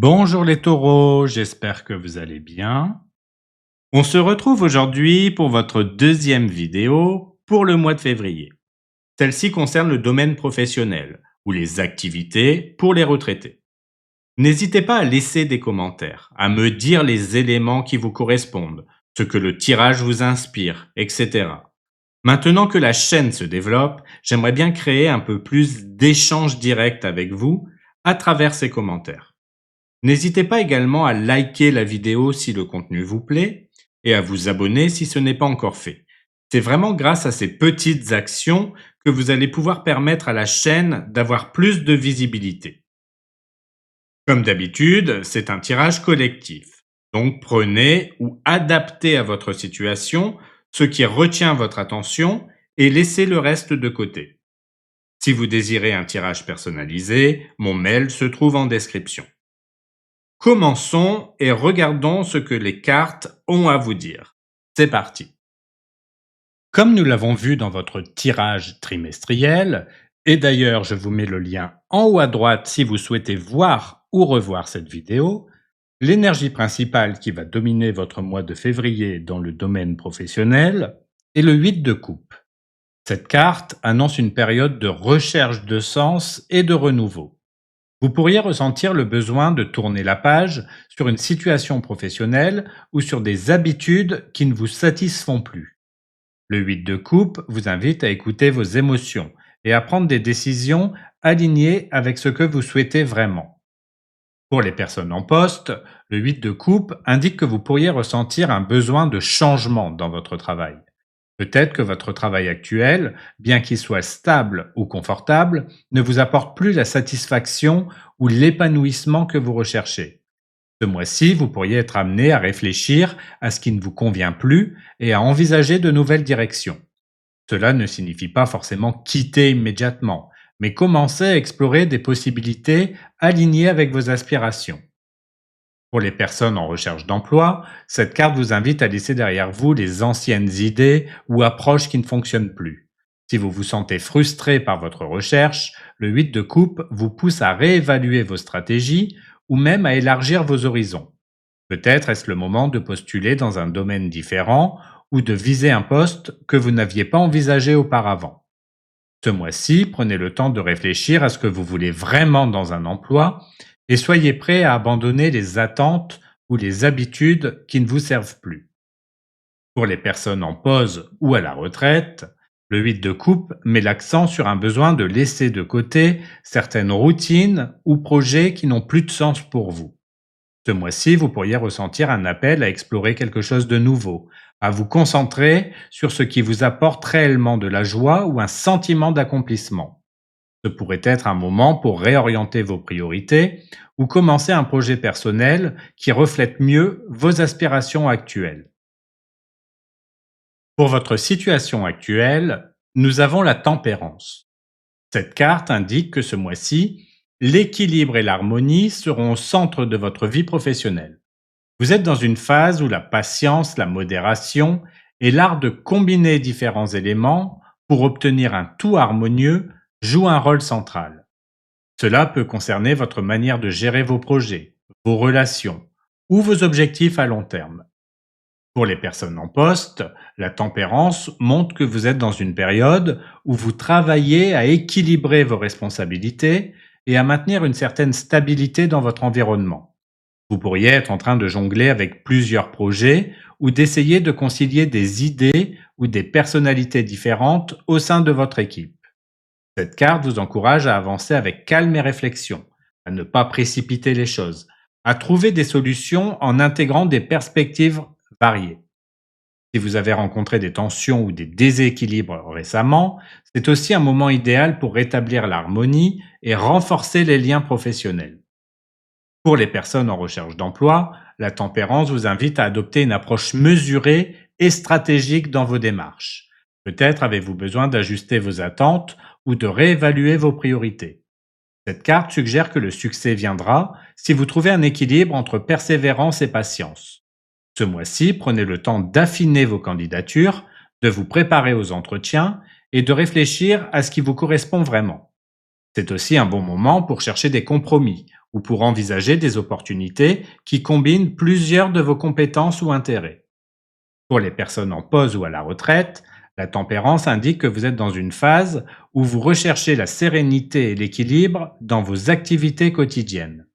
Bonjour les taureaux, j'espère que vous allez bien. On se retrouve aujourd'hui pour votre deuxième vidéo pour le mois de février. Celle-ci concerne le domaine professionnel ou les activités pour les retraités. N'hésitez pas à laisser des commentaires, à me dire les éléments qui vous correspondent, ce que le tirage vous inspire, etc. Maintenant que la chaîne se développe, j'aimerais bien créer un peu plus d'échanges directs avec vous à travers ces commentaires. N'hésitez pas également à liker la vidéo si le contenu vous plaît et à vous abonner si ce n'est pas encore fait. C'est vraiment grâce à ces petites actions que vous allez pouvoir permettre à la chaîne d'avoir plus de visibilité. Comme d'habitude, c'est un tirage collectif. Donc prenez ou adaptez à votre situation ce qui retient votre attention et laissez le reste de côté. Si vous désirez un tirage personnalisé, mon mail se trouve en description. Commençons et regardons ce que les cartes ont à vous dire. C'est parti. Comme nous l'avons vu dans votre tirage trimestriel, et d'ailleurs je vous mets le lien en haut à droite si vous souhaitez voir ou revoir cette vidéo, l'énergie principale qui va dominer votre mois de février dans le domaine professionnel est le 8 de coupe. Cette carte annonce une période de recherche de sens et de renouveau. Vous pourriez ressentir le besoin de tourner la page sur une situation professionnelle ou sur des habitudes qui ne vous satisfont plus. Le 8 de coupe vous invite à écouter vos émotions et à prendre des décisions alignées avec ce que vous souhaitez vraiment. Pour les personnes en poste, le 8 de coupe indique que vous pourriez ressentir un besoin de changement dans votre travail. Peut-être que votre travail actuel, bien qu'il soit stable ou confortable, ne vous apporte plus la satisfaction ou l'épanouissement que vous recherchez. Ce mois-ci, vous pourriez être amené à réfléchir à ce qui ne vous convient plus et à envisager de nouvelles directions. Cela ne signifie pas forcément quitter immédiatement, mais commencer à explorer des possibilités alignées avec vos aspirations. Pour les personnes en recherche d'emploi, cette carte vous invite à laisser derrière vous les anciennes idées ou approches qui ne fonctionnent plus. Si vous vous sentez frustré par votre recherche, le 8 de coupe vous pousse à réévaluer vos stratégies ou même à élargir vos horizons. Peut-être est-ce le moment de postuler dans un domaine différent ou de viser un poste que vous n'aviez pas envisagé auparavant. Ce mois-ci, prenez le temps de réfléchir à ce que vous voulez vraiment dans un emploi et soyez prêt à abandonner les attentes ou les habitudes qui ne vous servent plus. Pour les personnes en pause ou à la retraite, le 8 de coupe met l'accent sur un besoin de laisser de côté certaines routines ou projets qui n'ont plus de sens pour vous. Ce mois-ci, vous pourriez ressentir un appel à explorer quelque chose de nouveau, à vous concentrer sur ce qui vous apporte réellement de la joie ou un sentiment d'accomplissement. Ce pourrait être un moment pour réorienter vos priorités ou commencer un projet personnel qui reflète mieux vos aspirations actuelles. Pour votre situation actuelle, nous avons la tempérance. Cette carte indique que ce mois-ci, l'équilibre et l'harmonie seront au centre de votre vie professionnelle. Vous êtes dans une phase où la patience, la modération et l'art de combiner différents éléments pour obtenir un tout harmonieux jouent un rôle central. Cela peut concerner votre manière de gérer vos projets, vos relations ou vos objectifs à long terme. Pour les personnes en poste, la tempérance montre que vous êtes dans une période où vous travaillez à équilibrer vos responsabilités et à maintenir une certaine stabilité dans votre environnement. Vous pourriez être en train de jongler avec plusieurs projets ou d'essayer de concilier des idées ou des personnalités différentes au sein de votre équipe. Cette carte vous encourage à avancer avec calme et réflexion, à ne pas précipiter les choses, à trouver des solutions en intégrant des perspectives variées. Si vous avez rencontré des tensions ou des déséquilibres récemment, c'est aussi un moment idéal pour rétablir l'harmonie et renforcer les liens professionnels. Pour les personnes en recherche d'emploi, la tempérance vous invite à adopter une approche mesurée et stratégique dans vos démarches. Peut-être avez-vous besoin d'ajuster vos attentes ou de réévaluer vos priorités. Cette carte suggère que le succès viendra si vous trouvez un équilibre entre persévérance et patience. Ce mois-ci, prenez le temps d'affiner vos candidatures, de vous préparer aux entretiens et de réfléchir à ce qui vous correspond vraiment. C'est aussi un bon moment pour chercher des compromis ou pour envisager des opportunités qui combinent plusieurs de vos compétences ou intérêts. Pour les personnes en pause ou à la retraite, la tempérance indique que vous êtes dans une phase où vous recherchez la sérénité et l'équilibre dans vos activités quotidiennes.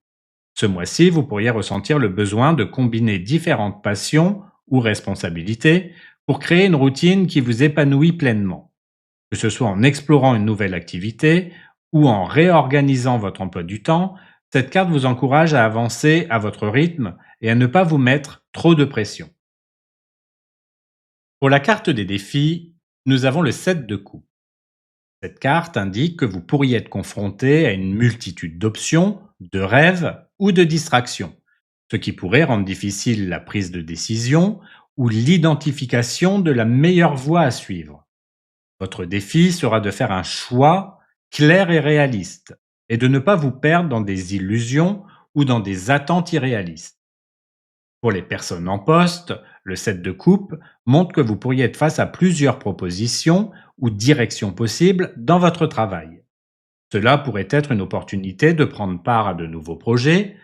Ce mois-ci, vous pourriez ressentir le besoin de combiner différentes passions ou responsabilités pour créer une routine qui vous épanouit pleinement, que ce soit en explorant une nouvelle activité ou en réorganisant votre emploi du temps. Cette carte vous encourage à avancer à votre rythme et à ne pas vous mettre trop de pression. Pour la carte des défis, nous avons le 7 de coupe. Cette carte indique que vous pourriez être confronté à une multitude d'options, de rêves ou de distractions, ce qui pourrait rendre difficile la prise de décision ou l'identification de la meilleure voie à suivre. Votre défi sera de faire un choix clair et réaliste et de ne pas vous perdre dans des illusions ou dans des attentes irréalistes. Pour les personnes en poste, le 7 de coupe montre que vous pourriez être face à plusieurs propositions ou directions possibles dans votre travail. Cela pourrait être une opportunité de prendre part à de nouveaux projets,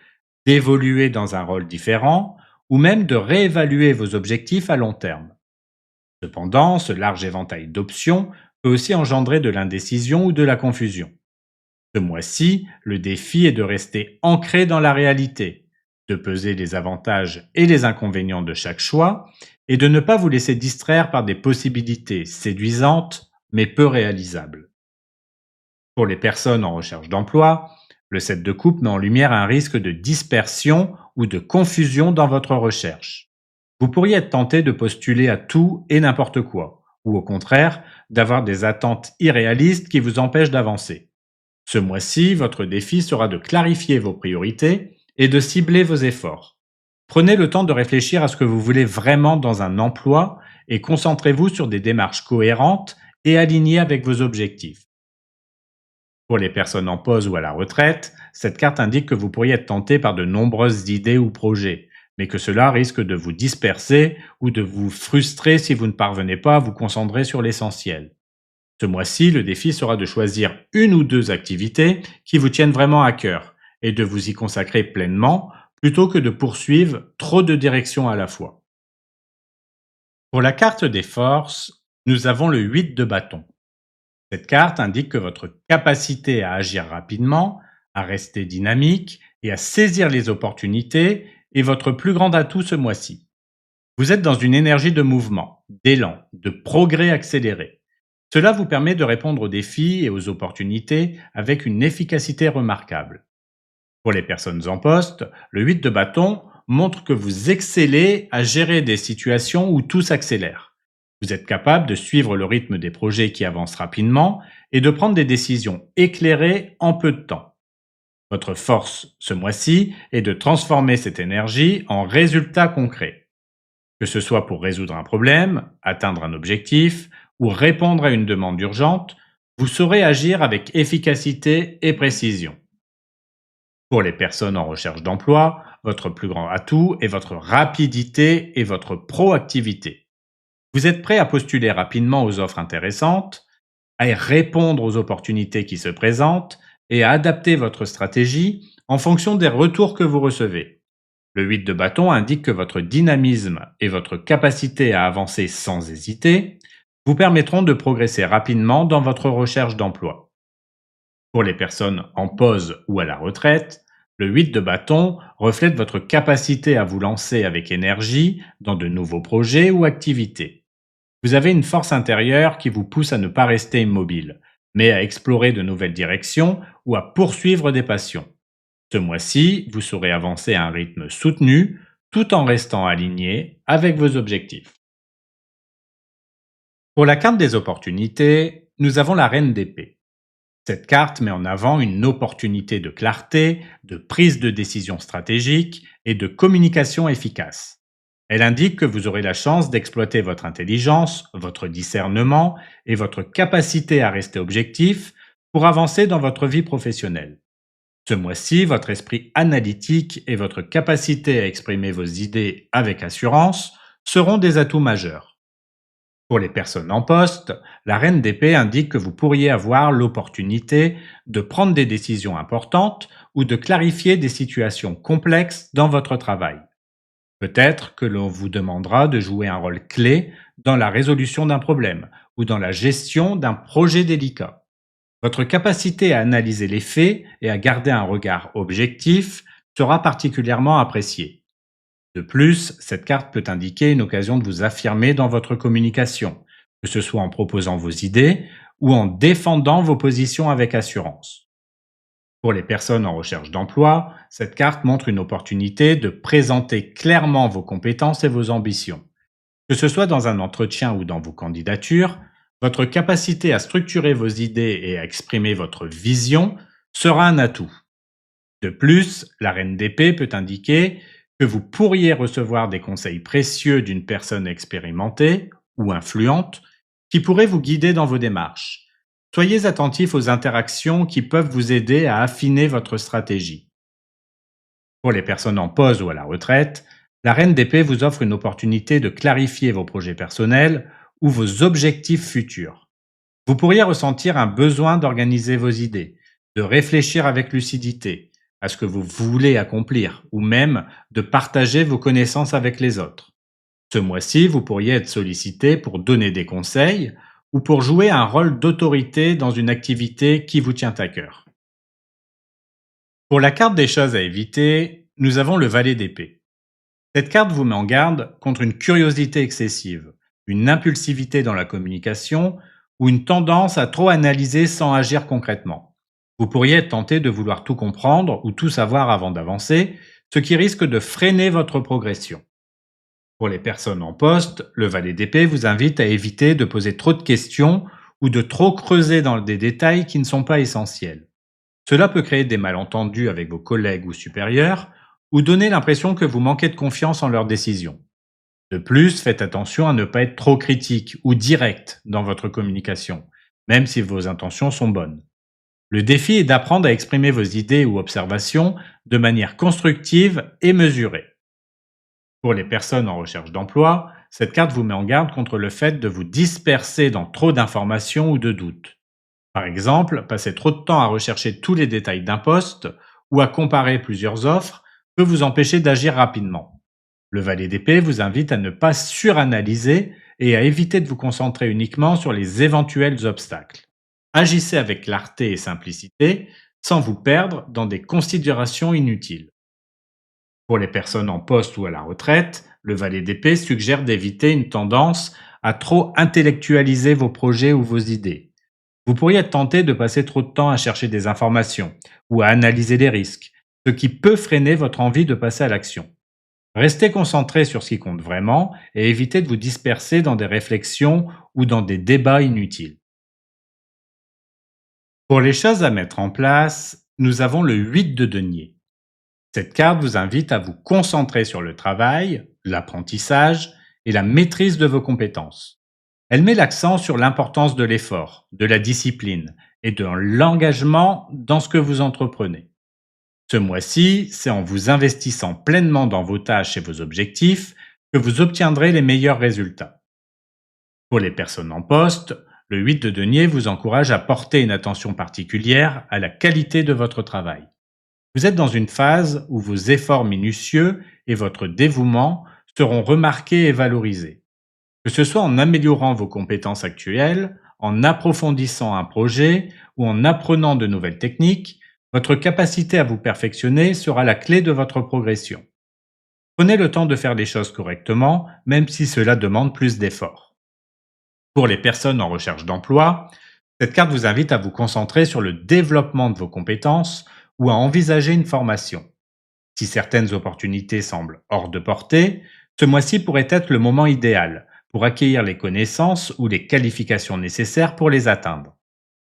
d'évoluer dans un rôle différent ou même de réévaluer vos objectifs à long terme. Cependant, ce large éventail d'options peut aussi engendrer de l'indécision ou de la confusion. Ce mois-ci, le défi est de rester ancré dans la réalité, de peser les avantages et les inconvénients de chaque choix et de ne pas vous laisser distraire par des possibilités séduisantes mais peu réalisables. Pour les personnes en recherche d'emploi, le 7 de coupe met en lumière un risque de dispersion ou de confusion dans votre recherche. Vous pourriez être tenté de postuler à tout et n'importe quoi, ou au contraire, d'avoir des attentes irréalistes qui vous empêchent d'avancer. Ce mois-ci, votre défi sera de clarifier vos priorités et de cibler vos efforts. Prenez le temps de réfléchir à ce que vous voulez vraiment dans un emploi et concentrez-vous sur des démarches cohérentes et alignées avec vos objectifs. Pour les personnes en pause ou à la retraite, cette carte indique que vous pourriez être tenté par de nombreuses idées ou projets, mais que cela risque de vous disperser ou de vous frustrer si vous ne parvenez pas à vous concentrer sur l'essentiel. Ce mois-ci, le défi sera de choisir une ou deux activités qui vous tiennent vraiment à cœur et de vous y consacrer pleinement plutôt que de poursuivre trop de directions à la fois. Pour la carte des forces, nous avons le 8 de bâton. Cette carte indique que votre capacité à agir rapidement, à rester dynamique et à saisir les opportunités est votre plus grand atout ce mois-ci. Vous êtes dans une énergie de mouvement, d'élan, de progrès accéléré. Cela vous permet de répondre aux défis et aux opportunités avec une efficacité remarquable. Pour les personnes en poste, le 8 de bâton montre que vous excellez à gérer des situations où tout s'accélère. Vous êtes capable de suivre le rythme des projets qui avancent rapidement et de prendre des décisions éclairées en peu de temps. Votre force ce mois-ci est de transformer cette énergie en résultats concrets. Que ce soit pour résoudre un problème, atteindre un objectif ou répondre à une demande urgente, vous saurez agir avec efficacité et précision. Pour les personnes en recherche d'emploi, votre plus grand atout est votre rapidité et votre proactivité. Vous êtes prêt à postuler rapidement aux offres intéressantes, à répondre aux opportunités qui se présentent et à adapter votre stratégie en fonction des retours que vous recevez. Le 8 de bâton indique que votre dynamisme et votre capacité à avancer sans hésiter vous permettront de progresser rapidement dans votre recherche d'emploi. Pour les personnes en pause ou à la retraite, le 8 de bâton reflète votre capacité à vous lancer avec énergie dans de nouveaux projets ou activités. Vous avez une force intérieure qui vous pousse à ne pas rester immobile, mais à explorer de nouvelles directions ou à poursuivre des passions. Ce mois-ci, vous saurez avancer à un rythme soutenu tout en restant aligné avec vos objectifs. Pour la carte des opportunités, nous avons la reine d'épée. Cette carte met en avant une opportunité de clarté, de prise de décision stratégique et de communication efficace. Elle indique que vous aurez la chance d'exploiter votre intelligence, votre discernement et votre capacité à rester objectif pour avancer dans votre vie professionnelle. Ce mois-ci, votre esprit analytique et votre capacité à exprimer vos idées avec assurance seront des atouts majeurs. Pour les personnes en poste, la reine d'épée indique que vous pourriez avoir l'opportunité de prendre des décisions importantes ou de clarifier des situations complexes dans votre travail. Peut-être que l'on vous demandera de jouer un rôle clé dans la résolution d'un problème ou dans la gestion d'un projet délicat. Votre capacité à analyser les faits et à garder un regard objectif sera particulièrement appréciée. De plus, cette carte peut indiquer une occasion de vous affirmer dans votre communication, que ce soit en proposant vos idées ou en défendant vos positions avec assurance. Pour les personnes en recherche d'emploi, cette carte montre une opportunité de présenter clairement vos compétences et vos ambitions. Que ce soit dans un entretien ou dans vos candidatures, votre capacité à structurer vos idées et à exprimer votre vision sera un atout. De plus, la reine d'épée peut indiquer que vous pourriez recevoir des conseils précieux d'une personne expérimentée ou influente qui pourrait vous guider dans vos démarches. Soyez attentif aux interactions qui peuvent vous aider à affiner votre stratégie. Pour les personnes en pause ou à la retraite, la reine d'épée vous offre une opportunité de clarifier vos projets personnels ou vos objectifs futurs. Vous pourriez ressentir un besoin d'organiser vos idées, de réfléchir avec lucidité à ce que vous voulez accomplir ou même de partager vos connaissances avec les autres. Ce mois-ci, vous pourriez être sollicité pour donner des conseils ou pour jouer un rôle d'autorité dans une activité qui vous tient à cœur. Pour la carte des choses à éviter, nous avons le valet d'épée. Cette carte vous met en garde contre une curiosité excessive, une impulsivité dans la communication ou une tendance à trop analyser sans agir concrètement. Vous pourriez être tenté de vouloir tout comprendre ou tout savoir avant d'avancer, ce qui risque de freiner votre progression. Pour les personnes en poste, le valet d'épée vous invite à éviter de poser trop de questions ou de trop creuser dans des détails qui ne sont pas essentiels. Cela peut créer des malentendus avec vos collègues ou supérieurs ou donner l'impression que vous manquez de confiance en leurs décisions. De plus, faites attention à ne pas être trop critique ou direct dans votre communication, même si vos intentions sont bonnes. Le défi est d'apprendre à exprimer vos idées ou observations de manière constructive et mesurée. Pour les personnes en recherche d'emploi, cette carte vous met en garde contre le fait de vous disperser dans trop d'informations ou de doutes. Par exemple, passer trop de temps à rechercher tous les détails d'un poste ou à comparer plusieurs offres peut vous empêcher d'agir rapidement. Le valet d'épée vous invite à ne pas suranalyser et à éviter de vous concentrer uniquement sur les éventuels obstacles. Agissez avec clarté et simplicité sans vous perdre dans des considérations inutiles. Pour les personnes en poste ou à la retraite, le valet d'épée suggère d'éviter une tendance à trop intellectualiser vos projets ou vos idées. Vous pourriez être tenté de passer trop de temps à chercher des informations ou à analyser les risques, ce qui peut freiner votre envie de passer à l'action. Restez concentré sur ce qui compte vraiment et évitez de vous disperser dans des réflexions ou dans des débats inutiles. Pour les choses à mettre en place, nous avons le 8 de denier. Cette carte vous invite à vous concentrer sur le travail, l'apprentissage et la maîtrise de vos compétences. Elle met l'accent sur l'importance de l'effort, de la discipline et de l'engagement dans ce que vous entreprenez. Ce mois-ci, c'est en vous investissant pleinement dans vos tâches et vos objectifs que vous obtiendrez les meilleurs résultats. Pour les personnes en poste, le 8 de denier vous encourage à porter une attention particulière à la qualité de votre travail. Vous êtes dans une phase où vos efforts minutieux et votre dévouement seront remarqués et valorisés. Que ce soit en améliorant vos compétences actuelles, en approfondissant un projet ou en apprenant de nouvelles techniques, votre capacité à vous perfectionner sera la clé de votre progression. Prenez le temps de faire les choses correctement, même si cela demande plus d'efforts. Pour les personnes en recherche d'emploi, cette carte vous invite à vous concentrer sur le développement de vos compétences ou à envisager une formation. Si certaines opportunités semblent hors de portée, ce mois-ci pourrait être le moment idéal pour acquérir les connaissances ou les qualifications nécessaires pour les atteindre.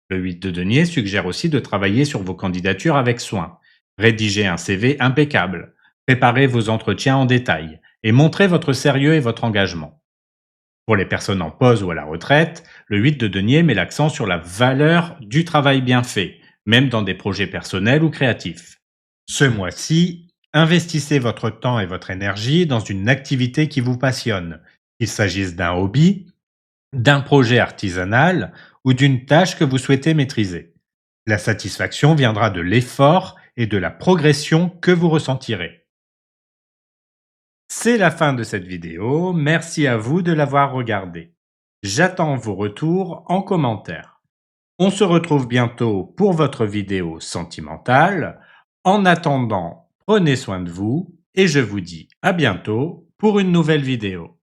Le 8 de denier suggère aussi de travailler sur vos candidatures avec soin, rédiger un CV impeccable, préparer vos entretiens en détail et montrer votre sérieux et votre engagement. Pour les personnes en pause ou à la retraite, le 8 de denier met l'accent sur la valeur du travail bien fait, même dans des projets personnels ou créatifs. Ce mois-ci, investissez votre temps et votre énergie dans une activité qui vous passionne, qu'il s'agisse d'un hobby, d'un projet artisanal ou d'une tâche que vous souhaitez maîtriser. La satisfaction viendra de l'effort et de la progression que vous ressentirez. C'est la fin de cette vidéo, merci à vous de l'avoir regardée. J'attends vos retours en commentaire. On se retrouve bientôt pour votre vidéo sentimentale. En attendant, prenez soin de vous et je vous dis à bientôt pour une nouvelle vidéo.